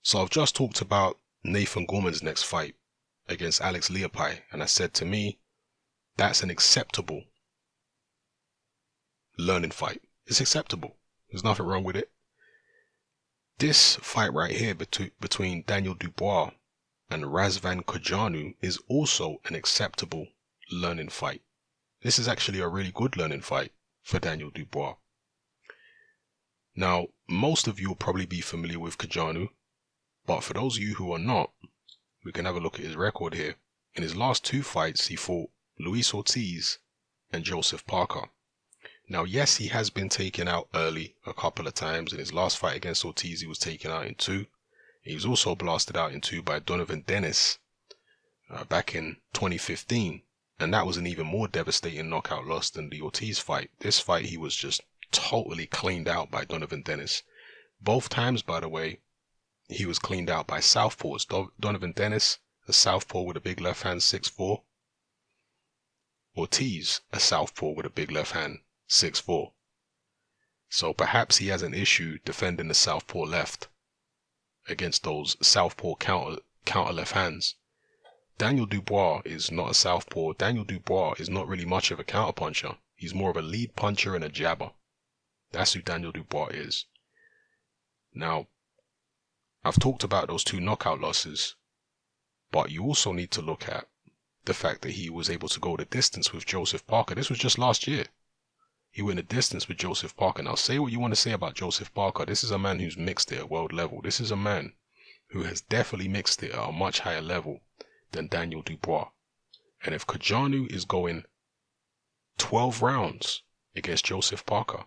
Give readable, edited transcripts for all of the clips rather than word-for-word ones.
So I've just talked about Nathan Gorman's next fight against Alex Leopai, and I said to me, that's an acceptable learning fight. It's acceptable. There's nothing wrong with it. This fight right here between Daniel Dubois and Razvan Cojanu is also an acceptable learning fight. This is actually a really good learning fight for Daniel Dubois. Now, most of you will probably be familiar with Cojanu, but for those of you who are not, we can have a look at his record here. In his last two fights, he fought Luis Ortiz and Joseph Parker. Now, yes, he has been taken out early a couple of times. In his last fight against Ortiz, he was taken out in 2. He was also blasted out in 2 by Donovan Dennis back in 2015. And that was an even more devastating knockout loss than the Ortiz fight. This fight, he was just totally cleaned out by Donovan Dennis. Both times, by the way, he was cleaned out by southpaws. Donovan Dennis, a southpaw with a big left hand, 6'4". Ortiz, a southpaw with a big left hand, 6'4". So perhaps he has an issue defending the southpaw left against those southpaw counter left hands. Daniel Dubois is not a southpaw. Daniel Dubois is not really much of a counter puncher. He's more of a lead puncher and a jabber. That's who Daniel Dubois is. Now, I've talked about those 2 knockout losses, but you also need to look at the fact that he was able to go the distance with Joseph Parker. This was just last year. He went the distance with Joseph Parker. Now, say what you want to say about Joseph Parker. This is a man who's mixed it at world level. This is a man who has definitely mixed it at a much higher level than Daniel Dubois. And if Cojanu is going 12 rounds against Joseph Parker,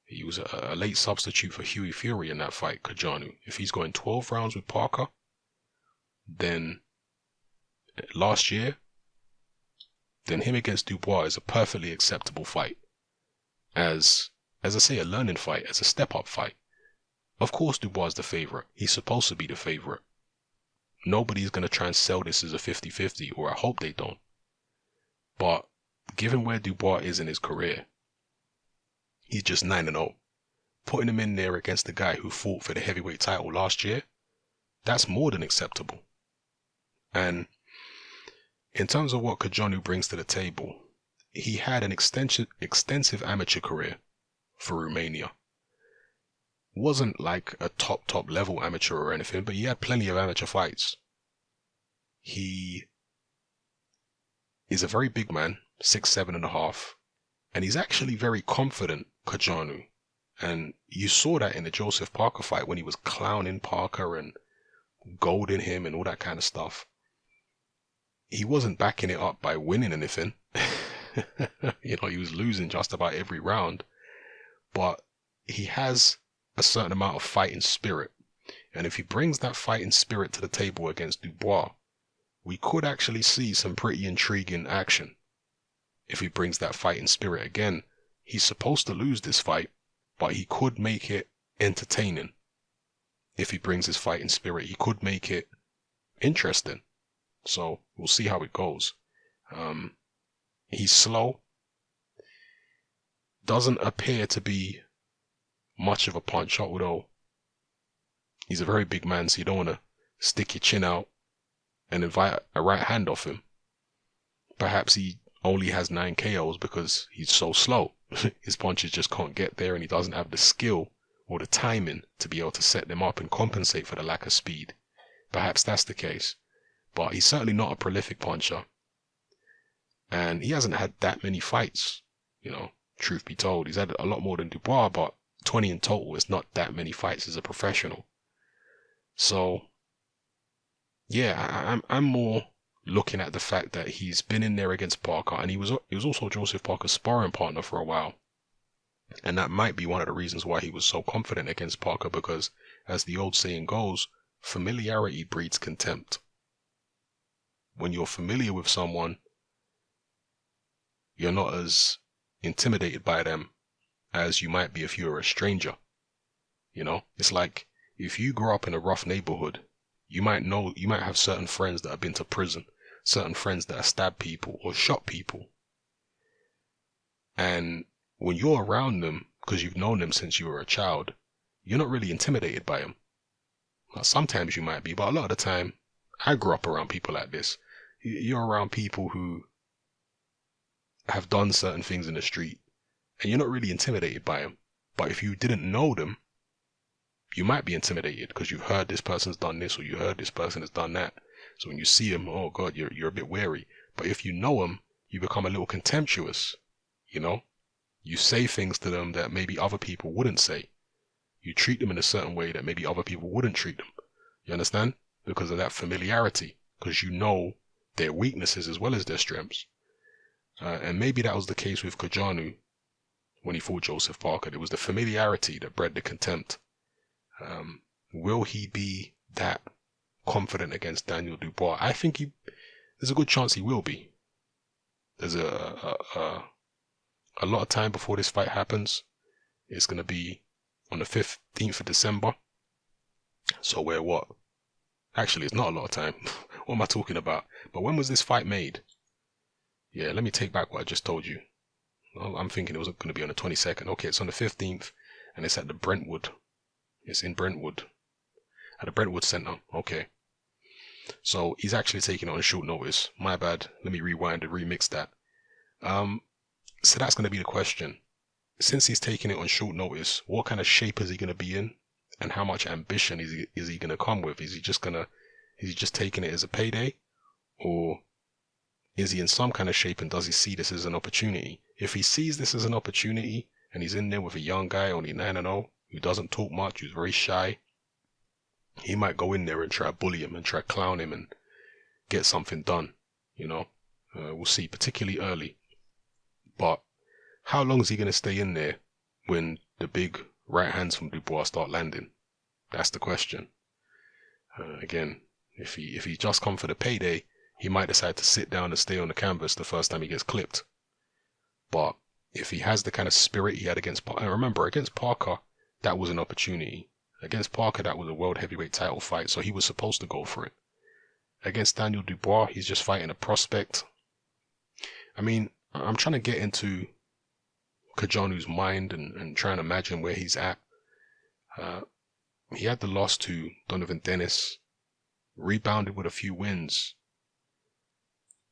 he was a late substitute for Hughie Fury in that fight, Cojanu. If he's going 12 rounds with Parker, then last year, then him against Dubois is a perfectly acceptable fight. As I say, a learning fight, as a step-up fight. Of course Dubois is the favorite. He's supposed to be the favorite. Nobody's going to try and sell this as a 50-50, or I hope they don't. But given where Dubois is in his career, he's just 9-0. Putting him in there against the guy who fought for the heavyweight title last year, that's more than acceptable. And in terms of what Cojanu brings to the table, he had an extensive amateur career for Romania. Wasn't like a top level amateur or anything, but he had plenty of amateur fights. He is a very big man, 6'7.5", and he's actually very confident, Cojanu. And you saw that in the Joseph Parker fight when he was clowning Parker and goading him and all that kind of stuff. He wasn't backing it up by winning anything. He was losing just about every round. But he has a certain amount of fighting spirit. And if he brings that fighting spirit to the table against Dubois, we could actually see some pretty intriguing action. If he brings that fighting spirit again, he's supposed to lose this fight, but he could make it entertaining. If he brings his fighting spirit, he could make it interesting. So we'll see how it goes. He's slow. Doesn't appear to be much of a puncher, although he's a very big man, so you don't want to stick your chin out and invite a right hand off him. Perhaps he only has 9 KOs because he's so slow. His punches just can't get there, and he doesn't have the skill or the timing to be able to set them up and compensate for the lack of speed. Perhaps that's the case. But he's certainly not a prolific puncher. And he hasn't had that many fights, truth be told. He's had a lot more than Dubois, but 20 in total is not that many fights as a professional. So, yeah, I'm more looking at the fact that he's been in there against Parker, and he was also Joseph Parker's sparring partner for a while. And that might be one of the reasons why he was so confident against Parker, because, as the old saying goes, familiarity breeds contempt. When you're familiar with someone, you're not as intimidated by them as you might be if you're a stranger. It's like if you grow up in a rough neighborhood, you might have certain friends that have been to prison, certain friends that have stabbed people or shot people. And when you're around them, because you've known them since you were a child, you're not really intimidated by them. Sometimes you might be, but a lot of the time, I grew up around people like this. You're around people who have done certain things in the street, and you're not really intimidated by them. But if you didn't know them, you might be intimidated because you've heard this person's done this, or you heard this person has done that. So when you see them, oh God, you're a bit wary. But if you know them, you become a little contemptuous. You know, you say things to them that maybe other people wouldn't say. You treat them in a certain way that maybe other people wouldn't treat them. You understand? Because of that familiarity, because you know their weaknesses as well as their strengths. And maybe that was the case with Cojanu when he fought Joseph Parker. It was the familiarity that bred the contempt. Will he be that confident against Daniel Dubois? I think there's a good chance he will be. There's a lot of time before this fight happens. It's going to be on the 15th of December. So we're what? Actually, it's not a lot of time. What am I talking about? But when was this fight made? Yeah, let me take back what I just told you. I'm thinking it was going to be on the 22nd. Okay, it's on the 15th, and it's at the Brentwood. It's in Brentwood. At the Brentwood Center. Okay. So he's actually taking it on short notice. My bad. Let me rewind and remix that. So that's going to be the question. Since he's taking it on short notice, what kind of shape is he going to be in? And how much ambition is he going to come with? Is he just taking it as a payday? Or is he in some kind of shape, and does he see this as an opportunity? If he sees this as an opportunity and he's in there with a young guy, only 9-0, who doesn't talk much, who's very shy, he might go in there and try to bully him and try to clown him and get something done. You know, we'll see, particularly early. But how long is he going to stay in there when the big right hands from Dubois start landing? That's the question. Again, if he just come for the payday, he might decide to sit down and stay on the canvas the first time he gets clipped. But if he has the kind of spirit he had against Parker, and remember, against Parker, that was an opportunity. Against Parker, that was a world heavyweight title fight, so he was supposed to go for it. Against Daniel Dubois, he's just fighting a prospect. I mean, I'm trying to get into Cojanu's mind and trying to imagine where he's at. He had the loss to Donovan Dennis, rebounded with a few wins.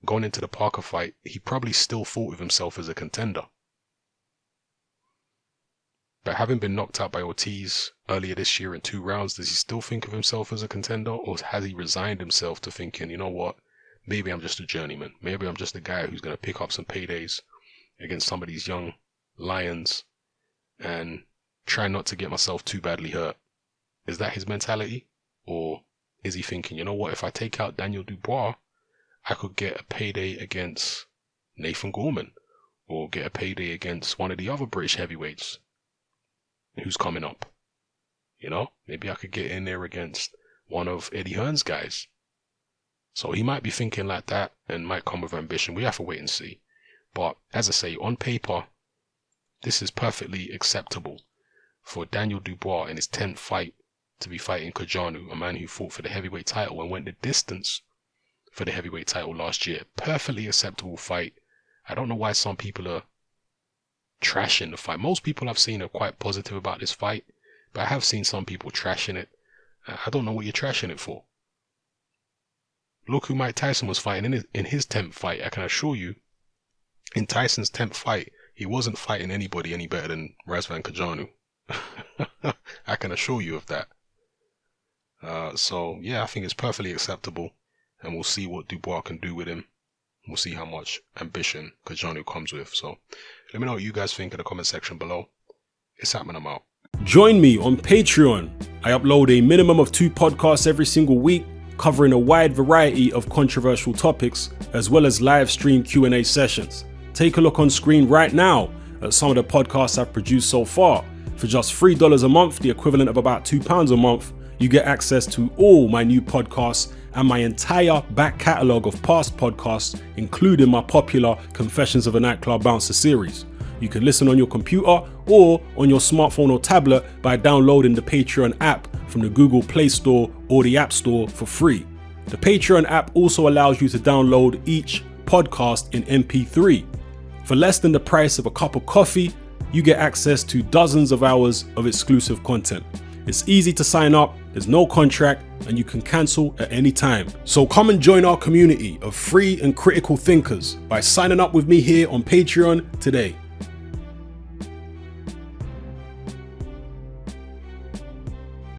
Going into the Parker fight, he probably still thought of himself as a contender. But having been knocked out by Ortiz earlier this year in 2 rounds, does he still think of himself as a contender? Or has he resigned himself to thinking, you know what, maybe I'm just a journeyman. Maybe I'm just a guy who's going to pick up some paydays against some of these young lions and try not to get myself too badly hurt. Is that his mentality? Or is he thinking, you know what, if I take out Daniel Dubois, I could get a payday against Nathan Gorman, or get a payday against one of the other British heavyweights who's coming up. You know, maybe I could get in there against one of Eddie Hearn's guys. So he might be thinking like that and might come with ambition. We have to wait and see. But as I say, on paper, this is perfectly acceptable for Daniel Dubois in his 10th fight to be fighting Cojanu, a man who fought for the heavyweight title and went the distance for the heavyweight title last year. Perfectly acceptable fight. I don't know why some people are trashing the fight. Most people I've seen are quite positive about this fight, but I have seen some people trashing it. I don't know what you're trashing it for. Look who Mike Tyson was fighting in his 10th fight. I can assure you, in Tyson's 10th fight, he wasn't fighting anybody any better than Razvan Cojanu. I can assure you of that. So yeah, I think it's perfectly acceptable, and we'll see what Dubois can do with him. We'll see how much ambition Cojanu comes with. So let me know what you guys think in the comment section below. It's happening, I'm out. Join me on Patreon. I upload a minimum of 2 podcasts every single week, covering a wide variety of controversial topics, as well as live stream Q&A sessions. Take a look on screen right now at some of the podcasts I've produced so far. For just $3 a month, the equivalent of about £2 a month, you get access to all my new podcasts and my entire back catalogue of past podcasts, including my popular Confessions of a Nightclub Bouncer series. You can listen on your computer or on your smartphone or tablet by downloading the Patreon app from the Google Play Store or the App Store for free. The Patreon app also allows you to download each podcast in MP3. For less than the price of a cup of coffee, you get access to dozens of hours of exclusive content. It's easy to sign up, There's no contract and you can cancel at any time. So come and join our community of free and critical thinkers by signing up with me here on Patreon today.